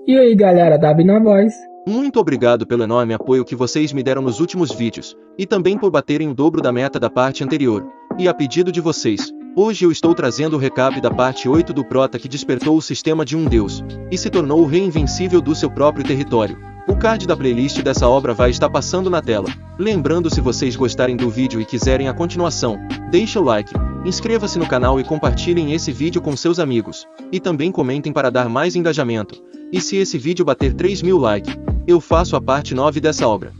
E aí galera, Dabi na voz. Muito obrigado pelo enorme apoio que vocês me deram nos últimos vídeos, e também por baterem o dobro da meta da parte anterior. E a pedido de vocês, hoje eu estou trazendo o recap da parte 8 do Prota que despertou o sistema de um deus, e se tornou o rei invencível do seu próprio território. O card da playlist dessa obra vai estar passando na tela. Lembrando, se vocês gostarem do vídeo e quiserem a continuação, deixa o like, inscreva-se no canal e compartilhem esse vídeo com seus amigos. E também comentem para dar mais engajamento. E se esse vídeo bater 3.000 likes, eu faço a parte 9 dessa obra.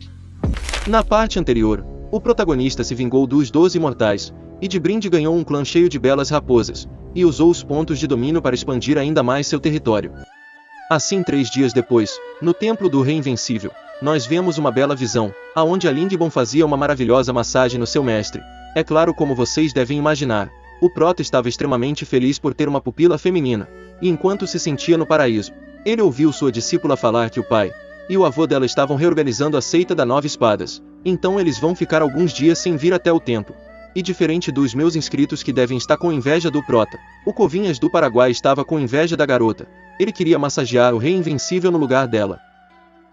Na parte anterior, o protagonista se vingou dos 12 imortais, e de brinde ganhou um clã cheio de belas raposas, e usou os pontos de domínio para expandir ainda mais seu território. Assim, 3 dias depois, no templo do Rei Invencível, nós vemos uma bela visão, aonde a Lingbon fazia uma maravilhosa massagem no seu mestre. É claro, como vocês devem imaginar, o Prota estava extremamente feliz por ter uma pupila feminina, e enquanto se sentia no paraíso, ele ouviu sua discípula falar que o pai e o avô dela estavam reorganizando a seita da Nove Espadas, então eles vão ficar alguns dias sem vir até o templo. E diferente dos meus inscritos que devem estar com inveja do Prota, o Covinhas do Paraguai estava com inveja da garota. Ele queria massagear o Rei Invencível no lugar dela.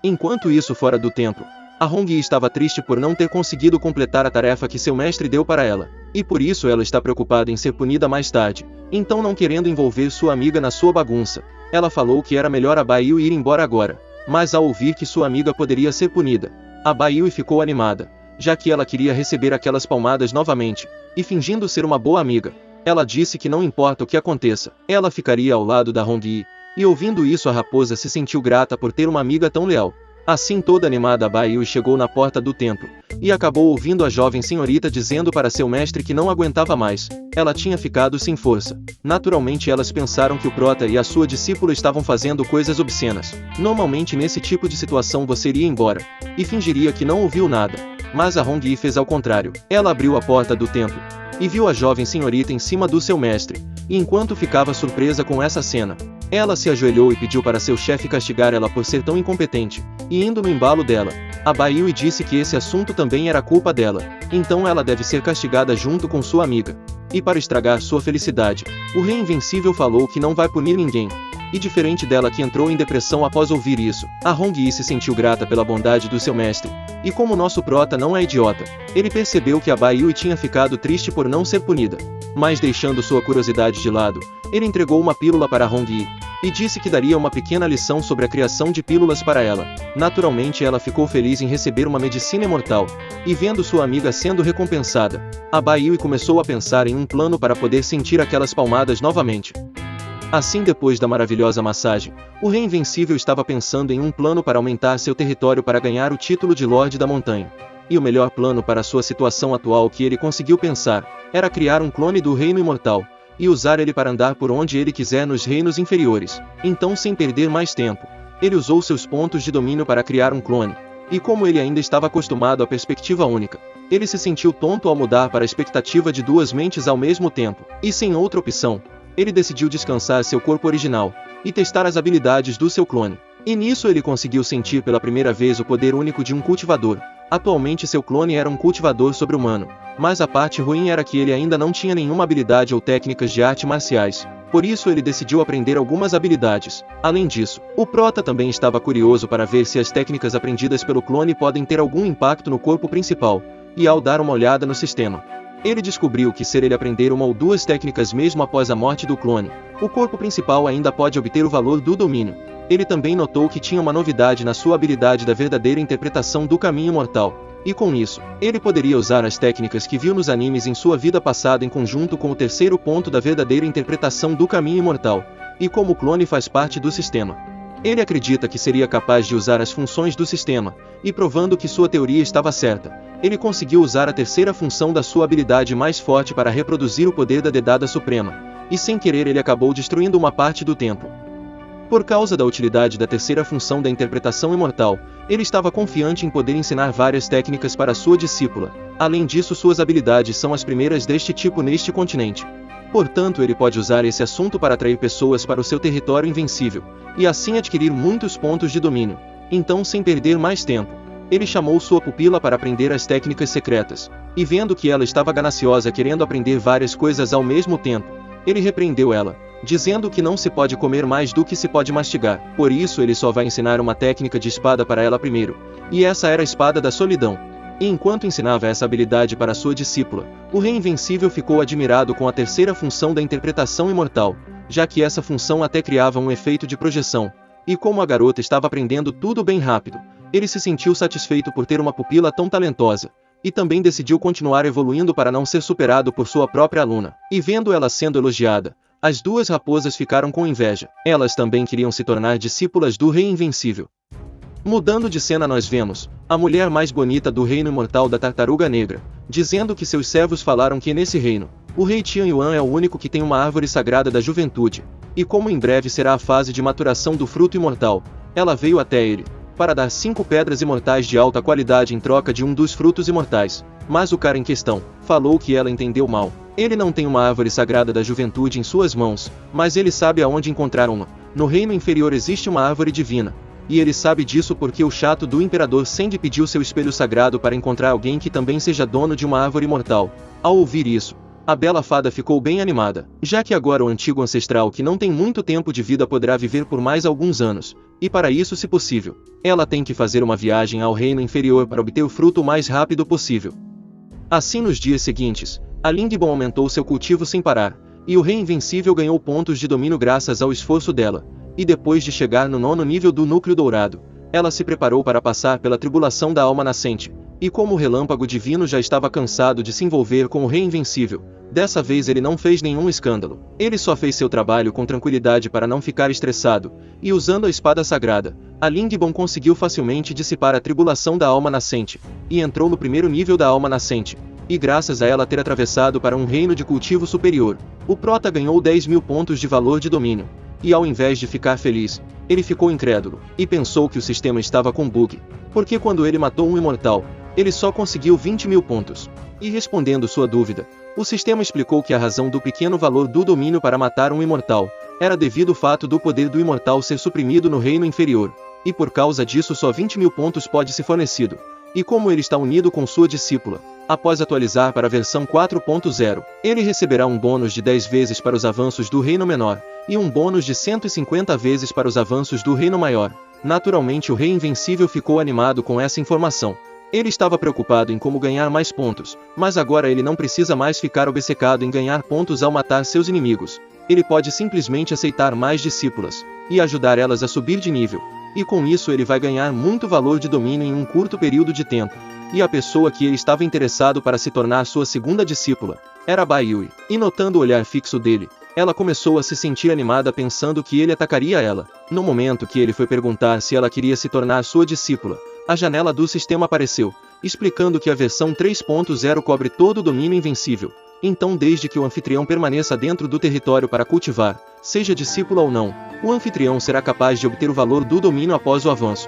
Enquanto isso, fora do templo, a Hongyi estava triste por não ter conseguido completar a tarefa que seu mestre deu para ela, e por isso ela está preocupada em ser punida mais tarde. Então, não querendo envolver sua amiga na sua bagunça, ela falou que era melhor a Baiyu ir embora agora. Mas ao ouvir que sua amiga poderia ser punida, a Baiyu ficou animada, já que ela queria receber aquelas palmadas novamente, e fingindo ser uma boa amiga, ela disse que não importa o que aconteça, ela ficaria ao lado da Hongyi. E ouvindo isso, a raposa se sentiu grata por ter uma amiga tão leal. Assim, toda animada, a Baiyu chegou na porta do templo, e acabou ouvindo a jovem senhorita dizendo para seu mestre que não aguentava mais. Ela tinha ficado sem força. Naturalmente, elas pensaram que o Prota e a sua discípula estavam fazendo coisas obscenas. Normalmente, nesse tipo de situação, você iria embora e fingiria que não ouviu nada. Mas a Hongyi fez ao contrário. Ela abriu a porta do templo e viu a jovem senhorita em cima do seu mestre. E enquanto ficava surpresa com essa cena, ela se ajoelhou e pediu para seu chefe castigar ela por ser tão incompetente. E indo no embalo dela, a Baiyu disse que esse assunto também era culpa dela, então ela deve ser castigada junto com sua amiga. E para estragar sua felicidade, o Rei Invencível falou que não vai punir ninguém. E diferente dela, que entrou em depressão após ouvir isso, a Hongyi se sentiu grata pela bondade do seu mestre. E como nosso Prota não é idiota, ele percebeu que a Baiyu tinha ficado triste por não ser punida. Mas deixando sua curiosidade de lado, ele entregou uma pílula para a Hongyi, e disse que daria uma pequena lição sobre a criação de pílulas para ela. Naturalmente, ela ficou feliz em receber uma medicina imortal, e vendo sua amiga sendo recompensada, a Baiyu começou a pensar em um plano para poder sentir aquelas palmadas novamente. Assim, depois da maravilhosa massagem, o Rei Invencível estava pensando em um plano para aumentar seu território para ganhar o título de Lorde da Montanha. E o melhor plano para sua situação atual que ele conseguiu pensar, era criar um clone do Reino Imortal, e usar ele para andar por onde ele quiser nos reinos inferiores. Então, sem perder mais tempo, ele usou seus pontos de domínio para criar um clone. E como ele ainda estava acostumado à perspectiva única, ele se sentiu tonto ao mudar para a expectativa de duas mentes ao mesmo tempo. E sem outra opção, ele decidiu descansar seu corpo original e testar as habilidades do seu clone. E nisso ele conseguiu sentir pela primeira vez o poder único de um cultivador. Atualmente seu clone era um cultivador sobre-humano, mas a parte ruim era que ele ainda não tinha nenhuma habilidade ou técnicas de artes marciais. Por isso ele decidiu aprender algumas habilidades. Além disso, o Prota também estava curioso para ver se as técnicas aprendidas pelo clone podem ter algum impacto no corpo principal, e ao dar uma olhada no sistema, ele descobriu que se ele aprender uma ou duas técnicas mesmo após a morte do clone, o corpo principal ainda pode obter o valor do domínio. Ele também notou que tinha uma novidade na sua habilidade da verdadeira interpretação do caminho mortal, e com isso, ele poderia usar as técnicas que viu nos animes em sua vida passada em conjunto com o terceiro ponto da verdadeira interpretação do caminho imortal. E como o clone faz parte do sistema, ele acredita que seria capaz de usar as funções do sistema, e provando que sua teoria estava certa, ele conseguiu usar a terceira função da sua habilidade mais forte para reproduzir o poder da Dedada Suprema, e sem querer ele acabou destruindo uma parte do templo. Por causa da utilidade da terceira função da interpretação imortal, ele estava confiante em poder ensinar várias técnicas para sua discípula. Além disso, suas habilidades são as primeiras deste tipo neste continente. Portanto, ele pode usar esse assunto para atrair pessoas para o seu território invencível, e assim adquirir muitos pontos de domínio. Então, sem perder mais tempo, ele chamou sua pupila para aprender as técnicas secretas, e vendo que ela estava gananciosa querendo aprender várias coisas ao mesmo tempo, ele repreendeu ela, dizendo que não se pode comer mais do que se pode mastigar. Por isso ele só vai ensinar uma técnica de espada para ela primeiro, e essa era a espada da solidão. E enquanto ensinava essa habilidade para sua discípula, o Rei Invencível ficou admirado com a terceira função da interpretação imortal, já que essa função até criava um efeito de projeção. E como a garota estava aprendendo tudo bem rápido, ele se sentiu satisfeito por ter uma pupila tão talentosa, e também decidiu continuar evoluindo para não ser superado por sua própria aluna. E vendo ela sendo elogiada, as duas raposas ficaram com inveja. Elas também queriam se tornar discípulas do Rei Invencível. Mudando de cena, nós vemos a mulher mais bonita do reino imortal da Tartaruga Negra, dizendo que seus servos falaram que nesse reino, o rei Tian Yuan é o único que tem uma árvore sagrada da juventude, e como em breve será a fase de maturação do fruto imortal, ela veio até ele, para dar 5 pedras imortais de alta qualidade em troca de um dos frutos imortais. Mas o cara em questão falou que ela entendeu mal. Ele não tem uma árvore sagrada da juventude em suas mãos, mas ele sabe aonde encontrar uma. No reino inferior existe uma árvore divina. E ele sabe disso porque o chato do imperador Sandy pediu seu espelho sagrado para encontrar alguém que também seja dono de uma árvore imortal. Ao ouvir isso, a bela fada ficou bem animada, já que agora o antigo ancestral que não tem muito tempo de vida poderá viver por mais alguns anos, e para isso, se possível, ela tem que fazer uma viagem ao reino inferior para obter o fruto o mais rápido possível. Assim, nos dias seguintes, a Lingbon aumentou seu cultivo sem parar, e o Rei Invencível ganhou pontos de domínio graças ao esforço dela. E depois de chegar no 9º nível do Núcleo Dourado, ela se preparou para passar pela tribulação da Alma Nascente, e como o Relâmpago Divino já estava cansado de se envolver com o Rei Invencível, dessa vez ele não fez nenhum escândalo. Ele só fez seu trabalho com tranquilidade para não ficar estressado, e usando a espada sagrada, a Lingbon conseguiu facilmente dissipar a tribulação da Alma Nascente, e entrou no 1º nível da Alma Nascente, e graças a ela ter atravessado para um reino de cultivo superior, o Prota ganhou 10.000 pontos de valor de domínio. E ao invés de ficar feliz, ele ficou incrédulo, e pensou que o sistema estava com bug, porque quando ele matou um imortal, ele só conseguiu 20.000 pontos. E respondendo sua dúvida, o sistema explicou que a razão do pequeno valor do domínio para matar um imortal, era devido ao fato do poder do imortal ser suprimido no reino inferior, e por causa disso só 20.000 pontos pode ser fornecido. E como ele está unido com sua discípula, após atualizar para a versão 4.0, ele receberá um bônus de 10 vezes para os avanços do reino menor, e um bônus de 150 vezes para os avanços do reino maior. Naturalmente o Rei Invencível ficou animado com essa informação. Ele estava preocupado em como ganhar mais pontos, mas agora ele não precisa mais ficar obcecado em ganhar pontos ao matar seus inimigos. Ele pode simplesmente aceitar mais discípulas, e ajudar elas a subir de nível. E com isso ele vai ganhar muito valor de domínio em um curto período de tempo. E a pessoa que ele estava interessado para se tornar sua segunda discípula era Bai Yui. E notando o olhar fixo dele, ela começou a se sentir animada pensando que ele atacaria ela. No momento que ele foi perguntar se ela queria se tornar sua discípula, a janela do sistema apareceu, explicando que a versão 3.0 cobre todo o domínio invencível. Então, desde que o anfitrião permaneça dentro do território para cultivar, seja discípula ou não, o anfitrião será capaz de obter o valor do domínio após o avanço.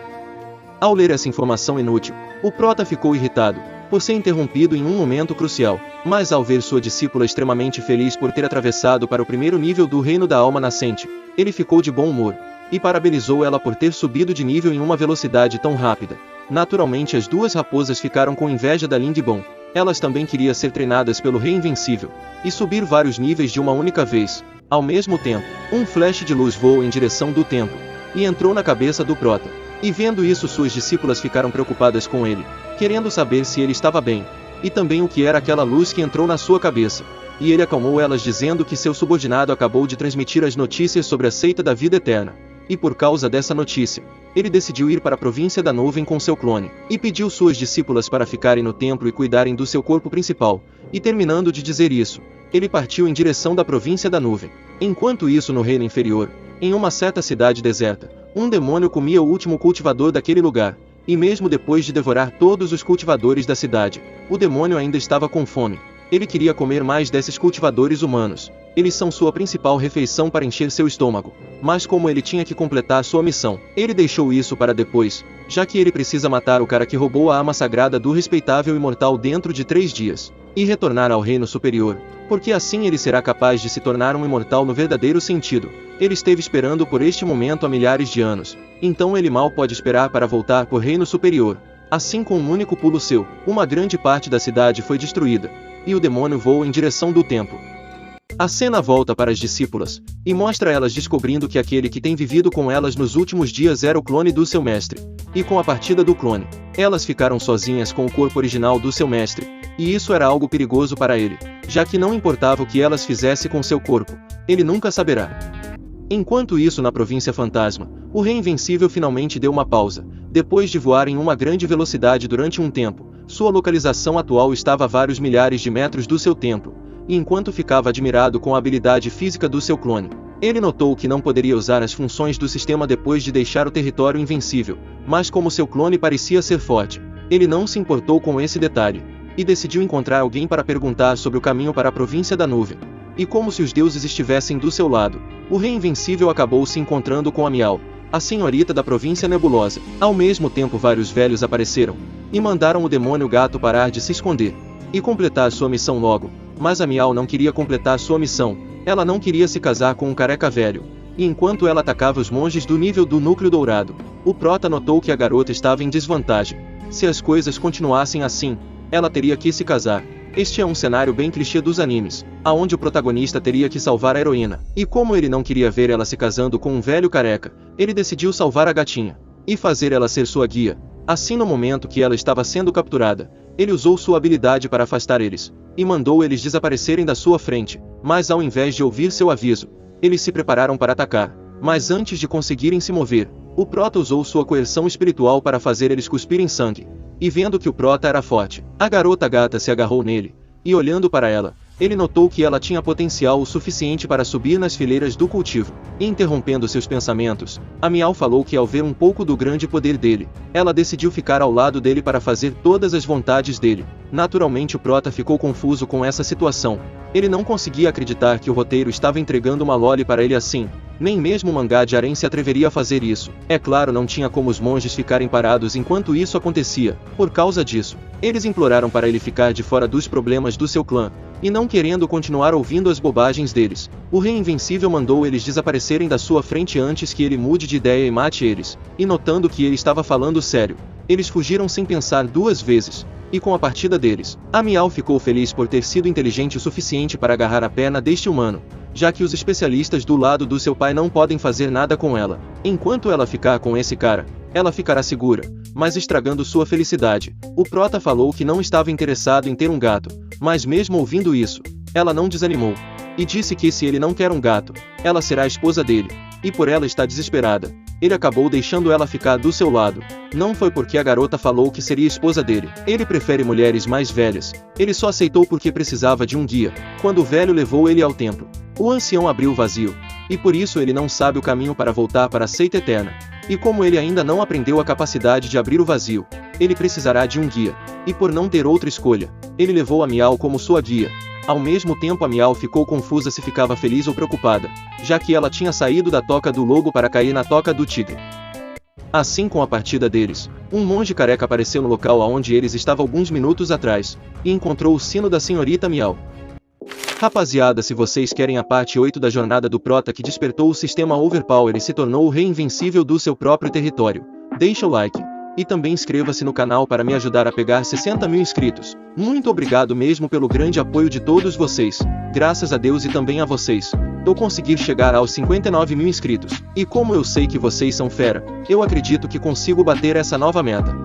Ao ler essa informação inútil, o Prota ficou irritado, por ser interrompido em um momento crucial, mas ao ver sua discípula extremamente feliz por ter atravessado para o 1º nível do Reino da Alma Nascente, ele ficou de bom humor, e parabenizou ela por ter subido de nível em uma velocidade tão rápida. Naturalmente as duas raposas ficaram com inveja da Lingbon. Elas também queriam ser treinadas pelo Rei Invencível, e subir vários níveis de uma única vez. Ao mesmo tempo, um flash de luz voou em direção do templo, e entrou na cabeça do Prota. E vendo isso suas discípulas ficaram preocupadas com ele, querendo saber se ele estava bem, e também o que era aquela luz que entrou na sua cabeça. E ele acalmou elas dizendo que seu subordinado acabou de transmitir as notícias sobre a seita da vida eterna. E por causa dessa notícia, ele decidiu ir para a província da nuvem com seu clone, e pediu suas discípulas para ficarem no templo e cuidarem do seu corpo principal, e terminando de dizer isso, ele partiu em direção da província da nuvem. Enquanto isso no reino inferior, em uma certa cidade deserta, um demônio comia o último cultivador daquele lugar, e mesmo depois de devorar todos os cultivadores da cidade, o demônio ainda estava com fome. Ele queria comer mais desses cultivadores humanos. Eles são sua principal refeição para encher seu estômago. Mas como ele tinha que completar sua missão, ele deixou isso para depois, já que ele precisa matar o cara que roubou a arma sagrada do respeitável imortal dentro de 3 dias, e retornar ao reino superior, porque assim ele será capaz de se tornar um imortal no verdadeiro sentido. Ele esteve esperando por este momento há milhares de anos, então ele mal pode esperar para voltar para o reino superior. Assim, com um único pulo seu, uma grande parte da cidade foi destruída, e o demônio voou em direção do templo. A cena volta para as discípulas, e mostra elas descobrindo que aquele que tem vivido com elas nos últimos dias era o clone do seu mestre. E com a partida do clone, elas ficaram sozinhas com o corpo original do seu mestre, e isso era algo perigoso para ele, já que não importava o que elas fizessem com seu corpo, ele nunca saberá. Enquanto isso, na província fantasma, o Rei Invencível finalmente deu uma pausa. Depois de voar em uma grande velocidade durante um tempo, sua localização atual estava a vários milhares de metros do seu templo, e enquanto ficava admirado com a habilidade física do seu clone, ele notou que não poderia usar as funções do sistema depois de deixar o território invencível, mas como seu clone parecia ser forte, ele não se importou com esse detalhe, e decidiu encontrar alguém para perguntar sobre o caminho para a província da nuvem. E como se os deuses estivessem do seu lado, o Rei Invencível acabou se encontrando com a Miau, a senhorita da província nebulosa. Ao mesmo tempo, vários velhos apareceram, e mandaram o demônio gato parar de se esconder, e completar sua missão logo. Mas a Miau não queria completar sua missão, ela não queria se casar com um careca velho. E enquanto ela atacava os monges do nível do núcleo dourado, o prota notou que a garota estava em desvantagem. Se as coisas continuassem assim, ela teria que se casar. Este é um cenário bem clichê dos animes, aonde o protagonista teria que salvar a heroína. E como ele não queria ver ela se casando com um velho careca, ele decidiu salvar a gatinha, e fazer ela ser sua guia. Assim, no momento que ela estava sendo capturada, ele usou sua habilidade para afastar eles, e mandou eles desaparecerem da sua frente. Mas ao invés de ouvir seu aviso, eles se prepararam para atacar. Mas antes de conseguirem se mover, o prota usou sua coerção espiritual para fazer eles cuspirem sangue. E vendo que o prota era forte, a garota gata se agarrou nele, e olhando para ela, ele notou que ela tinha potencial o suficiente para subir nas fileiras do cultivo. E interrompendo seus pensamentos, a Miau falou que ao ver um pouco do grande poder dele, ela decidiu ficar ao lado dele para fazer todas as vontades dele. Naturalmente o prota ficou confuso com essa situação. Ele não conseguia acreditar que o roteiro estava entregando uma loli para ele assim. Nem mesmo o mangá de harém se atreveria a fazer isso. É claro, não tinha como os monges ficarem parados enquanto isso acontecia. Por causa disso, eles imploraram para ele ficar de fora dos problemas do seu clã, e não querendo continuar ouvindo as bobagens deles, o Rei Invencível mandou eles desaparecerem da sua frente antes que ele mude de ideia e mate eles. E notando que ele estava falando sério, eles fugiram sem pensar duas vezes. E com a partida deles, a Miau ficou feliz por ter sido inteligente o suficiente para agarrar a perna deste humano, já que os especialistas do lado do seu pai não podem fazer nada com ela. Enquanto ela ficar com esse cara, ela ficará segura, mas estragando sua felicidade. O prota falou que não estava interessado em ter um gato, mas mesmo ouvindo isso, ela não desanimou, e disse que se ele não quer um gato, ela será a esposa dele, e por ela estar desesperada, ele acabou deixando ela ficar do seu lado. Não foi porque a garota falou que seria esposa dele. Ele prefere mulheres mais velhas. Ele só aceitou porque precisava de um guia. Quando o velho levou ele ao templo, o ancião abriu o vazio, e por isso ele não sabe o caminho para voltar para a seita eterna. E como ele ainda não aprendeu a capacidade de abrir o vazio, ele precisará de um guia. E por não ter outra escolha, ele levou a Miau como sua guia. Ao mesmo tempo, a Miau ficou confusa se ficava feliz ou preocupada, já que ela tinha saído da toca do lobo para cair na toca do tigre. Assim, com a partida deles, um monge careca apareceu no local aonde eles estavam alguns minutos atrás, e encontrou o sino da senhorita Miau. Rapaziada, se vocês querem a parte 8 da jornada do prota que despertou o sistema Overpower e se tornou o rei invencível do seu próprio território, deixa o like, e também inscreva-se no canal para me ajudar a pegar 60 mil inscritos. Muito obrigado mesmo pelo grande apoio de todos vocês. Graças a Deus e também a vocês, eu consegui chegar aos 59 mil inscritos. E como eu sei que vocês são fera, eu acredito que consigo bater essa nova meta.